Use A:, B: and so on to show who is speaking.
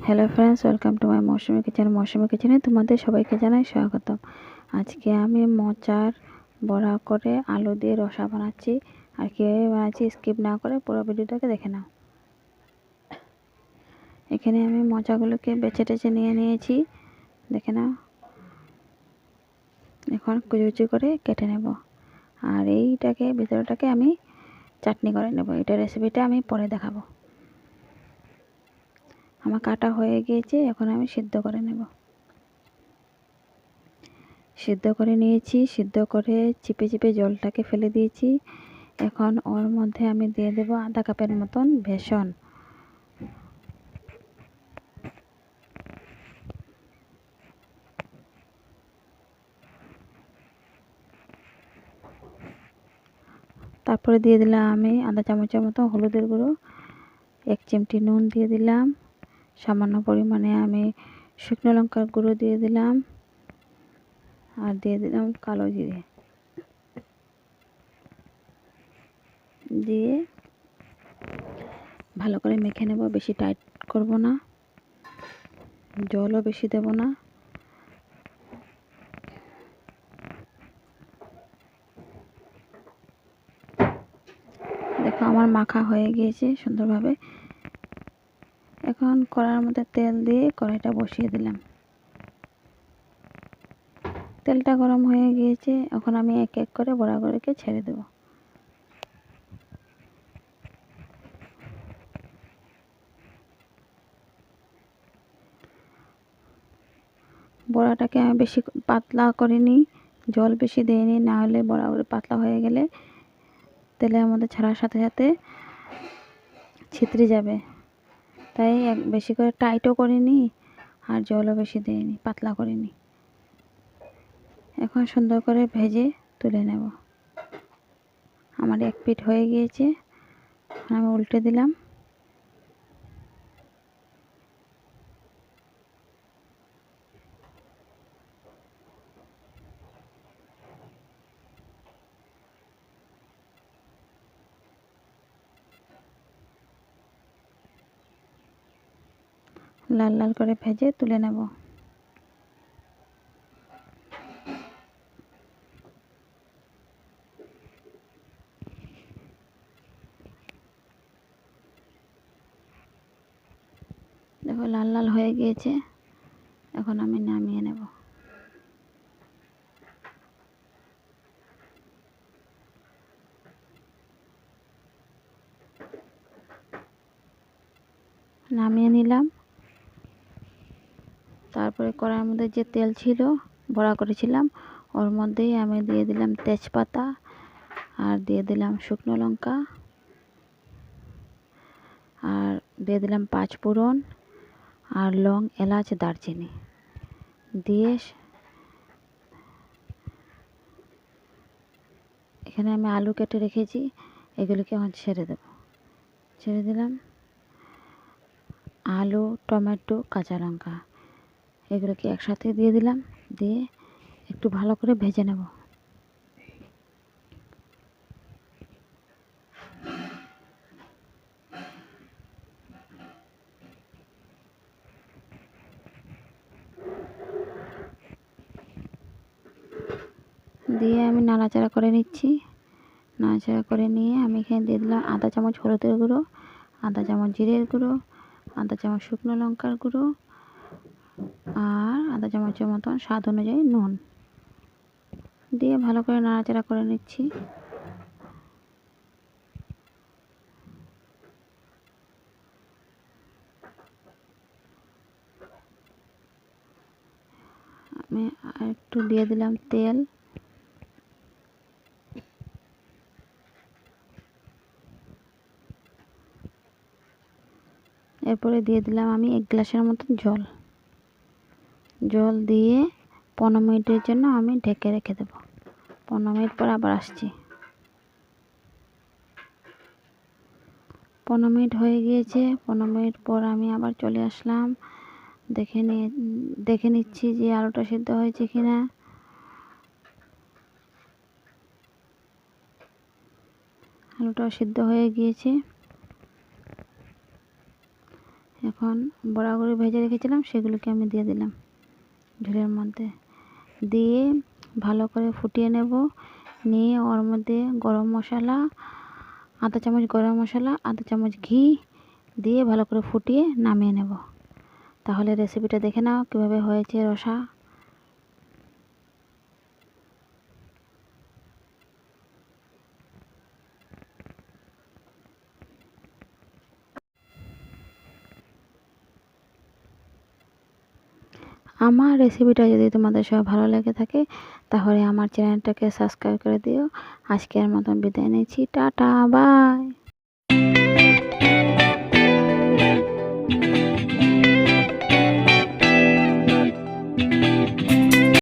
A: Hello friends, welcome to my Mousumi kitchen. Mousumi কিচেনে তোমাদের সবাইকে জানাই স্বাগতম। আজকে আমি মোচার বড়া করে আলু দিয়ে রসা বানাচ্ছি। আর কীভাবে বানাচ্ছি স্কিপ না করে পুরো ভিডিওটাকে দেখে নাও। এখানে আমি মোচাগুলোকে বেছে টেছে নিয়েছি, দেখে নাও। এখন কুচি কুচি করে কেটে নেব। আর এইটাকে ভিতরটাকে আমি চাটনি করে নেব। এটা রেসিপিটা আমি পরে দেখাবো। আমার কাটা হয়ে গিয়েছে, এখন আমি সিদ্ধ করে নেব। সিদ্ধ করে নিয়েছি, সিদ্ধ করে চিপে চিপে জলটাকে ফেলে দিয়েছি। এখন ওর মধ্যে আমি দিয়ে দেব আধা কাপের মতন বেসন। তারপরে দিয়ে দিলাম আমি আধা চামচের মতো হলুদের গুঁড়ো, 1 চিমটি নুন দিয়ে দিলাম, সামান্য পরিমাণে আমি শুকনো লঙ্কার গুঁড়ো দিয়ে দিলাম, আর দিয়ে দিলাম কালো জিরে। দিয়ে ভালো করে মেখে নেব। বেশি টাইট করব না, জলও বেশি দেব না। দেখো আমার মাখা হয়ে গিয়েছে সুন্দরভাবে। এখন কড়াইয়ের মধ্যে তেল দিয়ে কড়াইটা বসিয়ে দিলাম। তেলটা গরম হয়ে গিয়েছে, এখন আমি এক এক করে বড়াগুলোকে ছেড়ে দেব। বড়াটাকে আমি বেশি পাতলা করিনি, জল বেশি দিইনি, না হলে বড়াগুলো পাতলা হয়ে গেলে তেলের মধ্যে ছাড়ার সাথে সাথে ছিতরে যাবে। তাই বেশি করে টাইটও করিনি, আর জলও বেশি দিইনি, পাতলা করিনি। এখন সুন্দর করে ভেজে তুলে নেব। আমার এক পিঠ হয়ে গিয়েছে, আমি উল্টে দিলাম। লাল লাল করে ভেজে তুলে নেব। দেখো লাল লাল হয়ে গিয়েছে, এখন আমি নামিয়ে নেব। নামিয়ে নিলাম। তারপরে কড়াইয়ের মধ্যে যে তেল ছিল বড়া করেছিলাম, ওর মধ্যেই আমি দিয়ে দিলাম তেজপাতা, আর দিয়ে দিলাম শুকনো লঙ্কা, আর দিয়ে দিলাম 5 ফোড়ন, আর লং, এলাচ, দারচিনি দিয়ে এখানে আমি আলু কেটে রেখেছি, এগুলোকে এখন ছেড়ে দেব। ছেড়ে দিলাম। আলু, টমেটো, কাঁচা লঙ্কা এগুলোকে একসাথে দিয়ে দিলাম, দিয়ে একটু ভালো করে ভেজে নেব। দিয়ে আমি নাড়াচাড়া করে নিচ্ছি। নাড়াচাড়া করে নিয়ে আমি এখানে দিয়ে দিলাম আধা চামচ হলুদের গুঁড়ো, আধা চামচ জিরের গুঁড়ো, আধা চামচ শুকনো লঙ্কার গুঁড়ো, আর আধা চামচের মতন স্বাদ অনুযায়ী নুন দিয়ে ভালো করে নাড়াচাড়া করে নিচ্ছি। আমি আর একটু দিয়ে দিলাম তেল। এরপরে দিয়ে দিলাম আমি 1 গ্লাসের মতন জল। জল দিয়ে 15 মিনিটের জন্য আমি ঢেকে রেখে দেব। 15 মিনিট পর আবার আসছি। 15 মিনিট হয়ে গিয়েছে। 15 মিনিট পর আমি আবার চলে আসলাম। দেখে নিচ্ছি যে আলুটা সিদ্ধ হয়েছে কিনা। আলুটা সিদ্ধ হয়ে গিয়েছে। এখন এখন বড়াগুলো ভেজে রেখেছিলাম সেগুলোকে আমি দিয়ে দিলাম ঝোলের মধ্যে, দিয়ে ভালো করে ফুটিয়ে নেব। নিয়ে ওর মধ্যে গরম মশলা, আধা চামচ গরম মশলা, আধা চামচ ঘি দিয়ে ভালো করে ফুটিয়ে নামিয়ে নেব। তাহলে রেসিপিটা দেখে নাও কীভাবে হয়েছে রসা। আমার রেসিপিটা যদি তোমাদের সব ভালো লেগে থাকে তাহলে আমার চ্যানেলটাকে সাবস্ক্রাইব করে দিও। আজকের মতন বিদায় নিচ্ছি, টাটা বাই।